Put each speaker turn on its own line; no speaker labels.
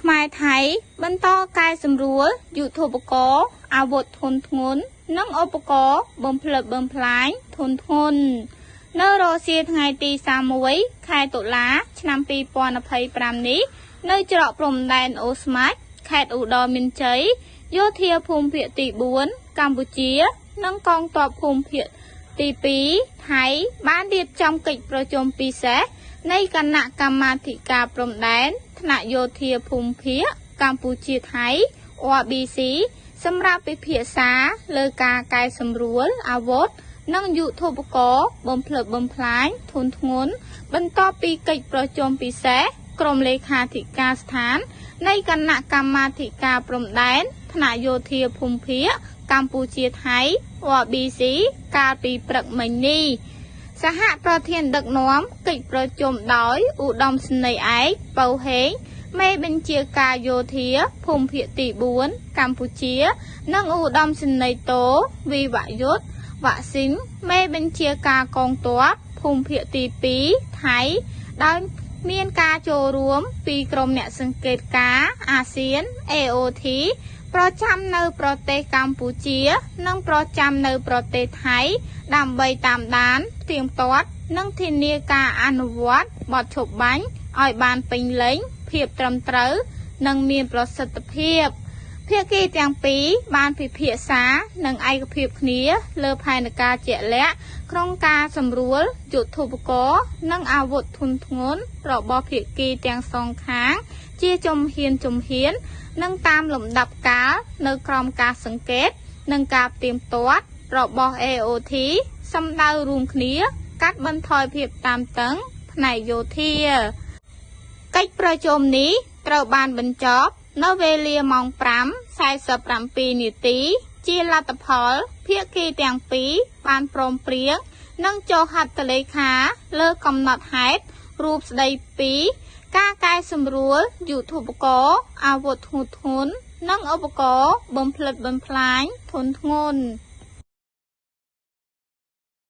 ខ្មែរថៃបន្តកែសម្រួលយុទ្ធឧបករណ៍អាវុធធុនធ្ងន់និងឧបករណ៍បំផ្លិចបំផ្លាញធុនធ្ងន់នៅរសៀលថ្ងៃទី31ខែតុលាឆ្នាំ2025នេះនៅច្រកព្រំដែនអូស្មាច់ខេត្តឧត្តរមានជ័យយោធាភូមិភាគទី4កម្ពុជានិងកងទ័ពភូមិភាគទី2ថៃបានរៀបចំកិច្ចប្រជុំពិសេសនៃគណៈកម្មាធិការព្រំដែនថ្នាក់យោធាភូមិភាគកម្ពុជាថៃ ORBC សម្រាប់ពិភាក្សាលើការកែសម្រួលអាវុធនិងយុទ្ធោបករណ៍បំផ្លិចបំផ្លាញធុនធ្ងន់បន្ទាប់ពីកិច្ចប្រជុំពិសេសក្រុមលេខាធិការស្ថាននៃគណៈកម្មាធិការព្រំដែនថ្នាក់យោធាភូមិភាគកម្ពុជាថៃ ORBC កាលពីព្រឹកមិញនេះសហប្រធានដឹកនាំកិច្ចប្រជុំដោយឧត្តមសេនីយ៍ឯកពៅហេងមេបញ្ជាការយោធាភូមិភាគទី4កម្ពុជានិងឧត្តមសេនីយ៍តូវីវយុទ្ធវ៉ាក់ស៊ីនមេបញ្ជាការកងទ័ពភូមិភាគទី2ថៃដោយមានការចូលរួមពីក្រុមអ្នកសង្កេតការណ៍អាស៊ាន AOT ប្រចាំនៅប្រទេសកម្ពុជានិងប្រចាំនៅប្រទេសថៃដើម្បីតាមដានផ្ទៀងផ្ទាត់និងធានាការអនុវត្តបទឈប់បាញ់ឲ្យបានពេញលេញភាពត្រឹមត្រូវនិងមានប្រសិទ្ធភាពភាគីទាំងពីរបានពិភាក្សានិងឯកភាពគ្នាលើផែនការជាក់លាក់ក្នុងការសម្រួលយុទ្ធោបករណ៍និងអាវុធធុនធ្ងន់របស់ភាគីទាំងសងខាងជាជំហាននិងតាមលំដាប់កាលនៅក្រោមការសង្កេតនិងការផ្ទៀងផ្ទាត់របស់ AOT សម្ដៅរួមគ្នាកាត់បន្ថយភាពតានតឹងផ្នែកយោធាកិច្ចប្រជុំនេះត្រូវបានបញ្ចប់នៅវេលាម៉ោង 5:47 នាទីជាលទ្ធផលភាគីទាំងពីរបានព្រមព្រៀងនិងចុះហត្ថលេខាលើកំណត់ហេតុរូបស្ដីពីការកែសម្រួលយុទ្ធោបករណ៍អាវុធធ្ងន់និងឧបករណ៍បំផ្លិចបំផ្លាញធុនធ្ងន់